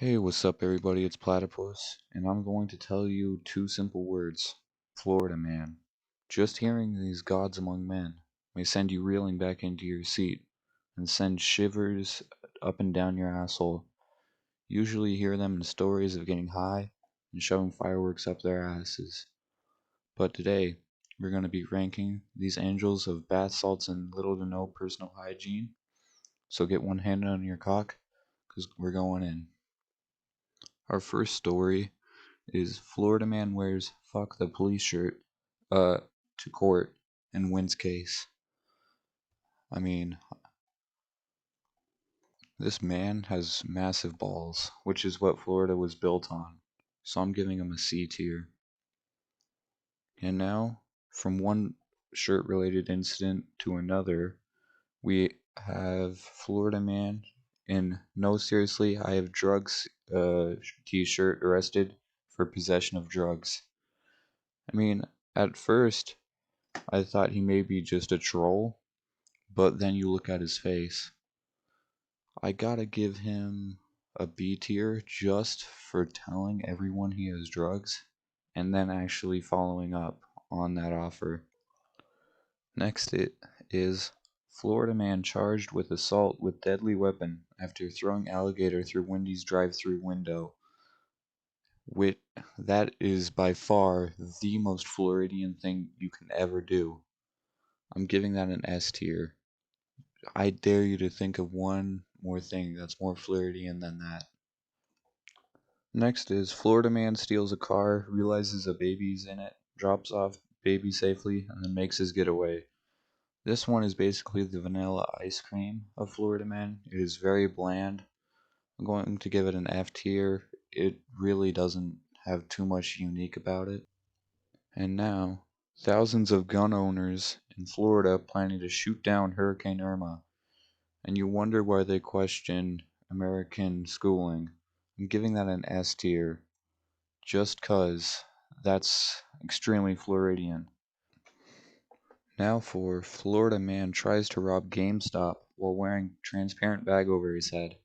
Hey, what's up, everybody? It's Platypus, and I'm going to tell you two simple words: Florida Man. Just hearing these gods among men may send you reeling back into your seat and send shivers up and down your asshole. Usually, you hear them in stories of getting high and shoving fireworks up their asses. But today, we're going to be ranking these angels of bath salts and little to no personal hygiene. So get one hand on your cock, because we're going in. Our first story is Florida man wears "fuck the police" shirt uh to court and wins case. I mean, this man has massive balls, which is what Florida was built on. So I'm giving him a C tier. And now, from one shirt related incident to another, we have Florida man in "No seriously, I have drugs" t-shirt arrested for possession of drugs. I mean, at first I thought he may be just a troll, but then you look at his face. I gotta give him a B tier just for telling everyone he has drugs and then actually following up on that offer. Next it is Florida man charged with assault with deadly weapon after throwing alligator through Wendy's drive-through window. Wit, that is by far the most Floridian thing you can ever do. I'm giving that an S tier. I dare you to think of one more thing that's more Floridian than that. Next is Florida man steals a car, realizes a baby's in it, drops off baby safely, and then makes his getaway. This one is basically the vanilla ice cream of Florida man. It is very bland. I'm going to give it an F tier. It really doesn't have too much unique about it. And now, thousands of gun owners in Florida planning to shoot down Hurricane Irma, and you wonder why they question American schooling. I'm giving that an S tier, just 'cause that's extremely Floridian. Now for Florida man tries to rob GameStop while wearing transparent bag over his head.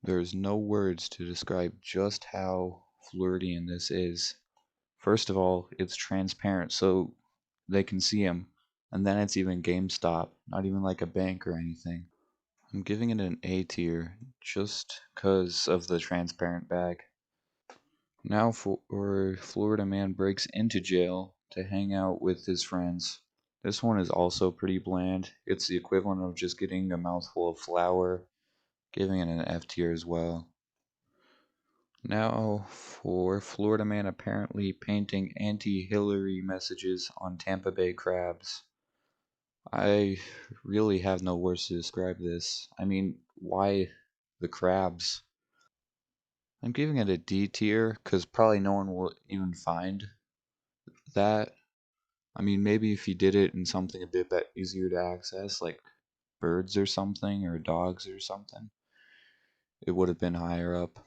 There's no words to describe just how Floridian this is. First of all, it's transparent so they can see him, and then it's even GameStop, not even like a bank or anything. I'm giving it an A tier just 'cause of the transparent bag. Now for Florida man breaks into jail to hang out with his friends. This one is also pretty bland. It's the equivalent of just getting a mouthful of flour, giving it an F tier as well. Now for Florida man apparently painting anti-Hillary messages on Tampa Bay crabs. I really have no words to describe this. I mean, why the crabs? I'm giving it a D tier because probably no one will even find that. I mean, maybe if he did it in something a bit easier to access, like birds or something, or dogs or something, it would have been higher up.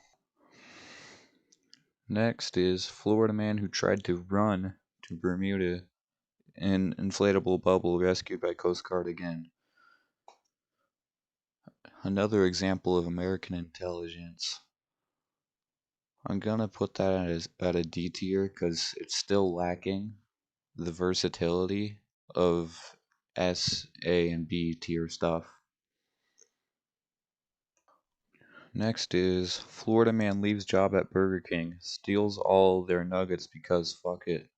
Next is Florida man who tried to run to Bermuda in inflatable bubble rescued by Coast Guard again. Another example of American intelligence. I'm gonna put that at a D tier because it's still lacking the versatility of S, A, and B tier stuff. Next is Florida man leaves job at Burger King, steals all their nuggets because fuck it.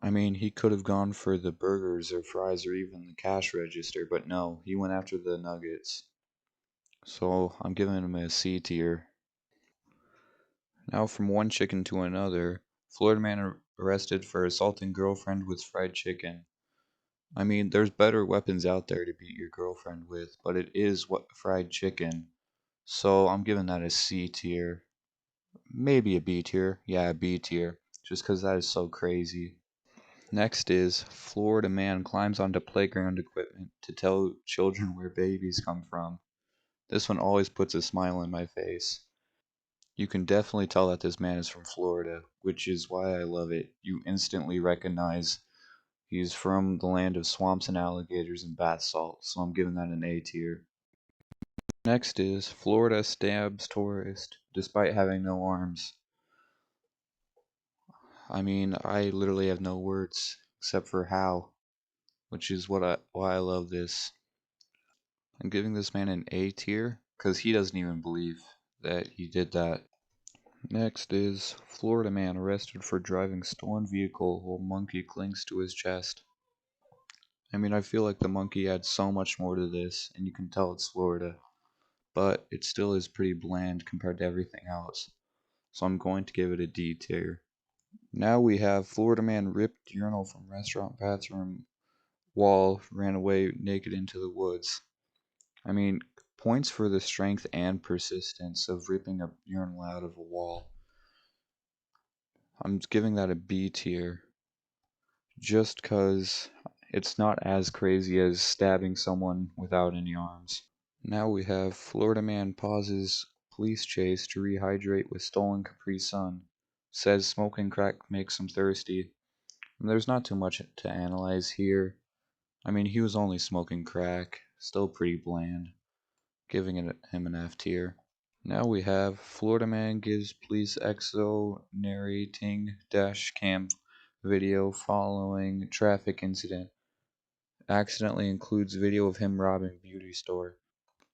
I mean, he could have gone for the burgers or fries or even the cash register, but no, he went after the nuggets. So I'm giving him a C tier. Now from one chicken to another, Florida man arrested for assaulting girlfriend with fried chicken. I mean, there's better weapons out there to beat your girlfriend with, but it is what fried chicken. So I'm giving that a C tier. Maybe a B tier. Yeah, a B tier. Just because that is so crazy. Next is Florida man climbs onto playground equipment to tell children where babies come from. This one always puts a smile on my face. You can definitely tell that this man is from Florida, which is why I love it. You instantly recognize he's from the land of swamps and alligators and bath salts, so I'm giving that an A tier. Next is Florida stabs tourist despite having no arms. I mean, I literally have no words except for how, which is why I love this. I'm giving this man an A tier because he doesn't even believe that he did that. Next is Florida man arrested for driving stolen vehicle while monkey clings to his chest. I mean, I feel like the monkey adds so much more to this, and you can tell it's Florida, but it still is pretty bland compared to everything else. So I'm going to give it a D tier. Now we have Florida man ripped urinal from restaurant bathroom wall, ran away naked into the woods. I mean, points for the strength and persistence of ripping a urinal out of a wall. I'm giving that a B tier just because it's not as crazy as stabbing someone without any arms. Now we have Florida man pauses police chase to rehydrate with stolen Capri Sun. Says smoking crack makes him thirsty. And there's not too much to analyze here. I mean, he was only smoking crack. Still pretty bland. Giving him an F tier. Now we have Florida man gives police EXO narrating dash cam video following traffic incident. Accidentally includes video of him robbing beauty store.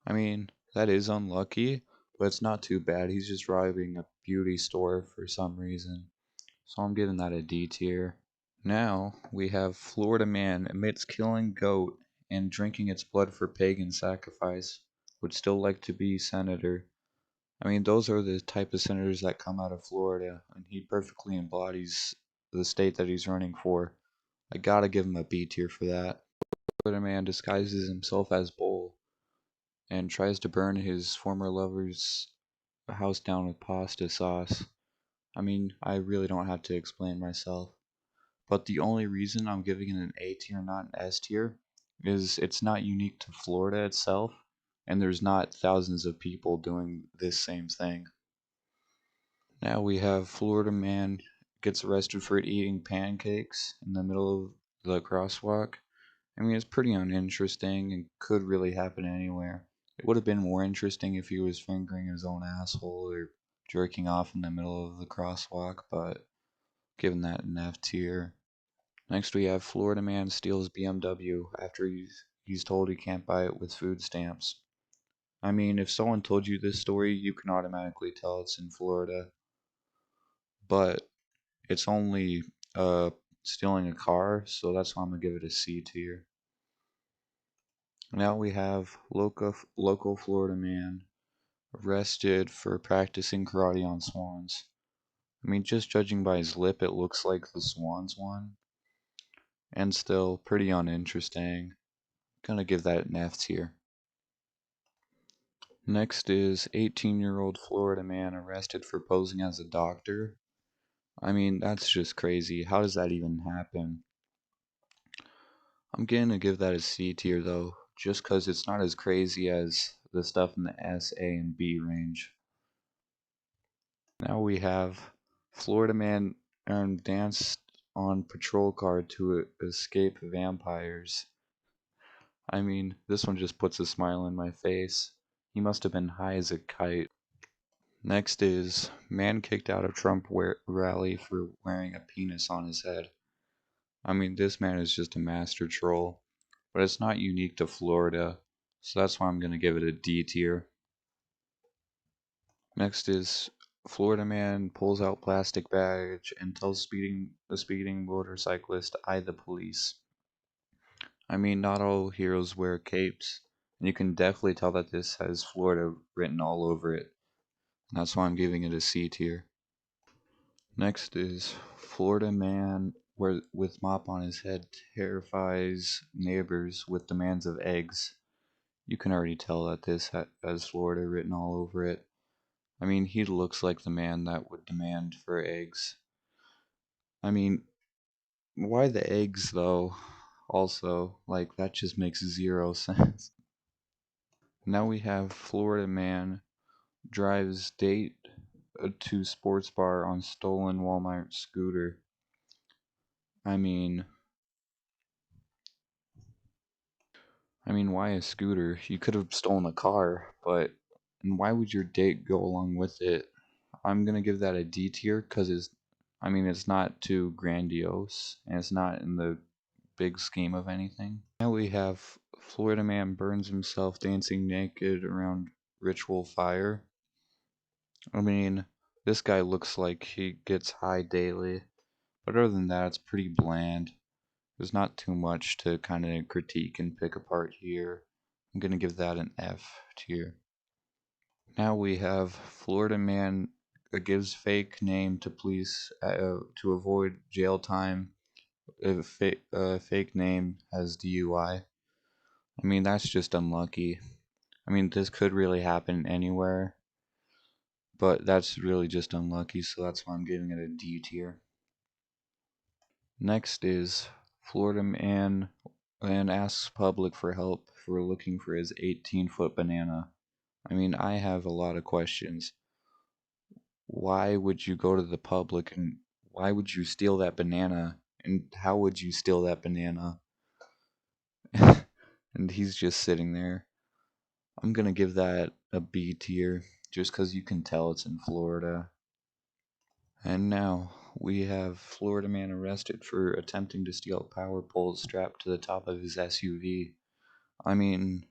I mean, that is unlucky, but it's not too bad. He's just robbing a beauty store for some reason. So I'm giving that a D tier. Now we have Florida man admits killing goat and drinking its blood for pagan sacrifice. Would still like to be senator. I mean, those are the type of senators that come out of Florida, and he perfectly embodies the state that he's running for. I gotta give him a B tier for that. Florida man disguises himself as Bull and tries to burn his former lover's house down with pasta sauce. I mean, I really don't have to explain myself. But the only reason I'm giving it an A tier, not an S tier, is it's not unique to Florida itself, and there's not thousands of people doing this same thing. Now we have Florida man gets arrested for eating pancakes in the middle of the crosswalk. I mean, it's pretty uninteresting and could really happen anywhere. It would have been more interesting if he was fingering his own asshole or jerking off in the middle of the crosswalk, but given that an F tier. Next we have Florida man steals BMW after he's told he can't buy it with food stamps. I mean, if someone told you this story, you can automatically tell it's in Florida, but it's only stealing a car, so that's why I'm gonna give it a C tier. Now we have local Florida man arrested for practicing karate on swans. I mean, just judging by his lip, it looks like the swans one, and still pretty uninteresting. Gonna give that an F tier. Next is 18-year-old Florida man arrested for posing as a doctor. I mean, that's just crazy. How does that even happen? I'm gonna give that a C tier though, just because it's not as crazy as the stuff in the S, A, and B range. Now we have Florida man danced on patrol car to escape vampires. I mean, this one just puts a smile in my face. He must have been high as a kite. Next is man kicked out of Trump rally for wearing a penis on his head. I mean, this man is just a master troll, but it's not unique to Florida, so that's why I'm going to give it a D tier. Next is Florida man pulls out plastic badge and tells the speeding motorcyclist, "I the police." I mean, not all heroes wear capes, and you can definitely tell that this has Florida written all over it. And that's why I'm giving it a C tier. Next is Florida man with mop on his head terrifies neighbors with demands of eggs. You can already tell that this has Florida written all over it. I mean, he looks like the man that would demand for eggs. I mean, why the eggs though? Also, like, that just makes zero sense. Now we have Florida man drives date to sports bar on stolen Walmart scooter. I mean, I mean, why a scooter? You could have stolen a car, but and why would your date go along with it? I'm gonna give that a D tier because I mean, it's not too grandiose and it's not in the big scheme of anything. Now we have Florida man burns himself dancing naked around ritual fire. I mean, this guy looks like he gets high daily, but other than that, it's pretty bland. There's not too much to kind of critique and pick apart here. I'm gonna give that an F tier. Now we have Florida man gives fake name to police to avoid jail time. Fake name has DUI. I mean, that's just unlucky. I mean, this could really happen anywhere, but that's really just unlucky, so that's why I'm giving it a D tier. Next is Florida man and asks public for help for looking for his 18-foot banana. I mean, I have a lot of questions. Why would you go to the public and why would you steal that banana? And how would you steal that banana? And he's just sitting there. I'm gonna give that a B tier just because you can tell it's in Florida. And now we have Florida man arrested for attempting to steal power poles strapped to the top of his SUV. I mean,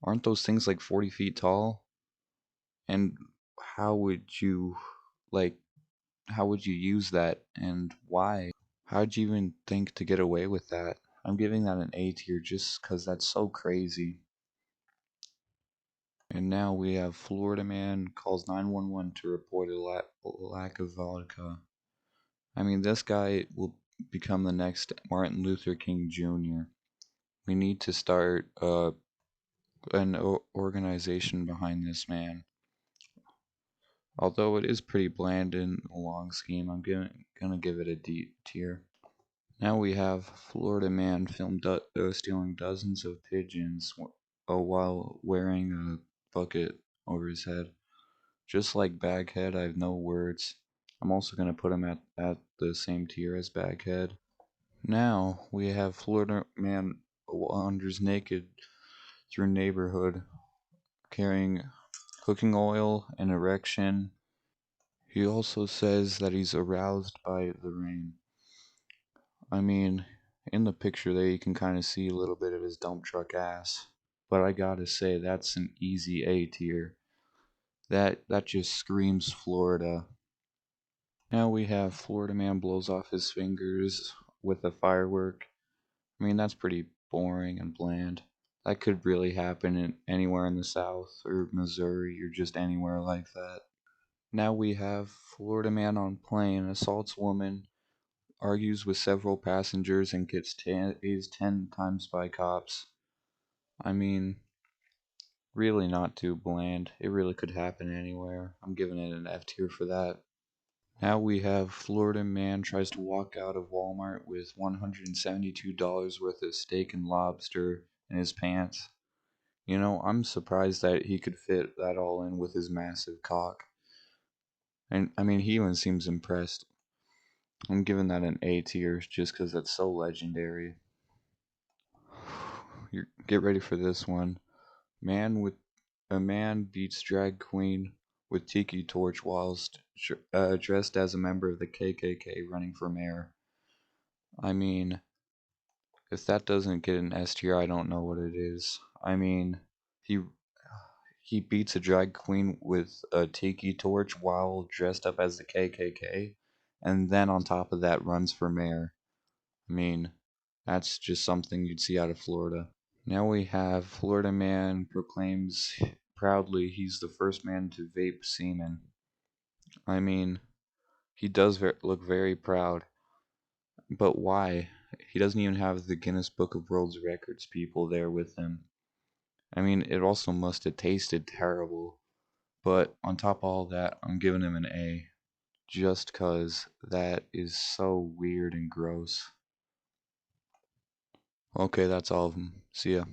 aren't those things like 40 feet tall? And how would you, like, how would you use that and why? How'd you even think to get away with that? I'm giving that an A tier just because that's so crazy. And now we have Florida man calls 911 to report a lack of vodka. I mean, this guy will become the next Martin Luther King Jr. We need to start an organization behind this man. Although it is pretty bland in a long scheme, I'm gonna give it a D tier. Now we have Florida man filmed stealing dozens of pigeons while wearing a bucket over his head. Just like Baghead, I have no words. I'm also going to put him at the same tier as Baghead. Now we have Florida man wanders naked through neighborhood carrying cooking oil and erection. He also says that he's aroused by the rain. I mean, in the picture there you can kind of see a little bit of his dump truck ass. But I gotta say, that's an easy A tier. That just screams Florida. Now we have Florida man blows off his fingers with a firework. I mean, that's pretty boring and bland. That could really happen anywhere in the South or Missouri or just anywhere like that. Now we have Florida man on plane assaults woman, argues with several passengers, and gets tased 10 times by cops. I mean, really not too bland. It really could happen anywhere. I'm giving it an F tier for that. Now we have Florida man tries to walk out of Walmart with $172 worth of steak and lobster in his pants. You know, I'm surprised that he could fit that all in with his massive cock. And I mean, he even seems impressed. I'm giving that an A tier just because that's so legendary. Get ready for this one. A man beats drag queen with tiki torch whilst dressed as a member of the KKK running for mayor. I mean, if that doesn't get an S tier, I don't know what it is. I mean, he he beats a drag queen with a tiki torch while dressed up as the KKK, and then on top of that runs for mayor. I mean, that's just something you'd see out of Florida. Now we have Florida man proclaims proudly he's the first man to vape semen. I mean, he does look very proud, but why? He doesn't even have the Guinness Book of World Records people there with him. I mean, it also must have tasted terrible. But on top of all that, I'm giving him an A. Just 'cause that is so weird and gross. Okay, that's all of them. See ya.